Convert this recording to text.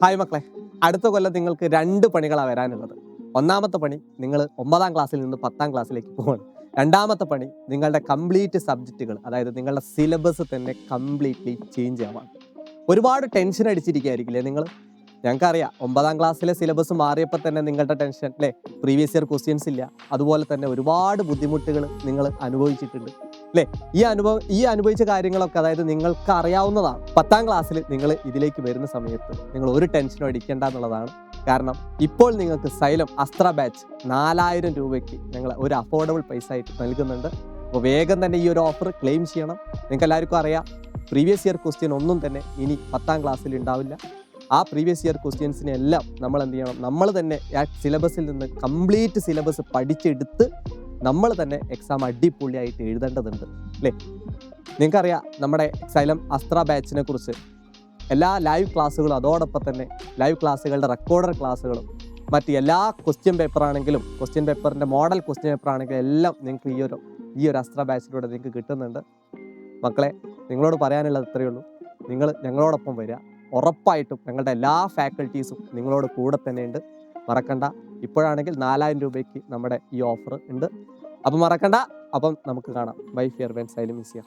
Hi മക്കളെ, അടുത്ത കൊല്ലം നിങ്ങൾക്ക് 2 പണികളാണ് വരാനുള്ളത്. ഒന്നാമത്തെ പണി, നിങ്ങൾ 9ാം ക്ലാസ്സിൽ നിന്ന് 10ാം ക്ലാസ്സിലേക്ക് പോവാണ്. രണ്ടാമത്തെ പണി, നിങ്ങളുടെ കംപ്ലീറ്റ് സബ്ജക്റ്റുകൾ, അതായത് നിങ്ങളുടെ സിലബസ് തന്നെ കംപ്ലീറ്റ്ലി ചേഞ്ച് ആവാണ്. ഒരുപാട് ടെൻഷൻ അടിച്ചിരിക്കുകയായിരിക്കില്ലേ നിങ്ങൾ? ഞങ്ങൾക്കറിയാം, 9ാം ക്ലാസ്സിലെ സിലബസ് മാറിയപ്പോൾ തന്നെ നിങ്ങളുടെ ടെൻഷൻ അല്ലേ, പ്രീവിയസ് ഇയർ ക്വസ്റ്റ്യൻസ് ഇല്ല, അതുപോലെ തന്നെ ഒരുപാട് ബുദ്ധിമുട്ടുകൾ നിങ്ങൾ അനുഭവിച്ചിട്ടുണ്ട് അല്ലേ. ഈ അനുഭവിച്ച കാര്യങ്ങളൊക്കെ, അതായത് നിങ്ങൾക്ക് അറിയാവുന്നതാണ്. 10ാം ക്ലാസ്സിൽ നിങ്ങൾ ഇതിലേക്ക് വരുന്ന സമയത്ത് നിങ്ങൾ ഒരു ടെൻഷനും അടിക്കേണ്ട എന്നുള്ളതാണ്. കാരണം ഇപ്പോൾ നിങ്ങൾക്ക് സൈലം അസ്ത്ര ബാച്ച് 4000 രൂപയ്ക്ക് ഞങ്ങൾ ഒരു അഫോർഡബിൾ പൈസ ആയിട്ട് നൽകുന്നുണ്ട്. അപ്പോൾ വേഗം തന്നെ ഈ ഒരു ഓഫർ ക്ലെയിം ചെയ്യണം. നിങ്ങൾക്ക് എല്ലാവർക്കും അറിയാം, പ്രീവിയസ് ഇയർ ക്വസ്റ്റ്യൻ ഒന്നും തന്നെ ഇനി 10ാം ക്ലാസ്സിൽ ഉണ്ടാവില്ല. ആ പ്രീവിയസ് ഇയർ ക്വസ്റ്റ്യൻസിനെ എല്ലാം നമ്മൾ എന്ത് ചെയ്യണം, നമ്മൾ തന്നെ ആ സിലബസിൽ നിന്ന് കംപ്ലീറ്റ് സിലബസ് പഠിച്ചെടുത്ത് നമ്മൾ തന്നെ എക്സാം അടിപൊളിയായിട്ട് എഴുതേണ്ടതുണ്ട് അല്ലേ. നിങ്ങൾക്കറിയാം, നമ്മുടെ സൈലം അസ്ത്ര ബാച്ചിനെ കുറിച്ച് എല്ലാ ലൈവ് ക്ലാസ്സുകളും, അതോടൊപ്പം തന്നെ ലൈവ് ക്ലാസ്സുകളുടെ റെക്കോർഡർ ക്ലാസ്സുകളും മറ്റ് എല്ലാ ക്വസ്റ്റ്യൻ പേപ്പറാണെങ്കിലും, ക്വസ്റ്റ്യൻ പേപ്പറിൻ്റെ മോഡൽ ക്വസ്റ്റ്യൻ പേപ്പർ ആണെങ്കിലും എല്ലാം നിങ്ങൾക്ക് ഈ ഒരു അസ്ത്ര ബാച്ചിലൂടെ നിങ്ങൾക്ക് കിട്ടുന്നുണ്ട്. മക്കളെ, നിങ്ങളോട് പറയാനുള്ളത് ഇത്രയേ ഉള്ളൂ. നിങ്ങൾ ഞങ്ങളോടൊപ്പം വരിക. ഉറപ്പായിട്ടും ഞങ്ങളുടെ എല്ലാ ഫാക്കൽറ്റീസും നിങ്ങളോട് കൂടെ തന്നെ ഉണ്ട്. മറക്കണ്ട. ഇപ്പോഴാണെങ്കിൽ 4000 രൂപയ്ക്ക് നമ്മുടെ ഈ ഓഫർ ഉണ്ട്. അപ്പം മറക്കണ്ട. അപ്പം നമുക്ക് കാണാം. Why fear when Xylem is here.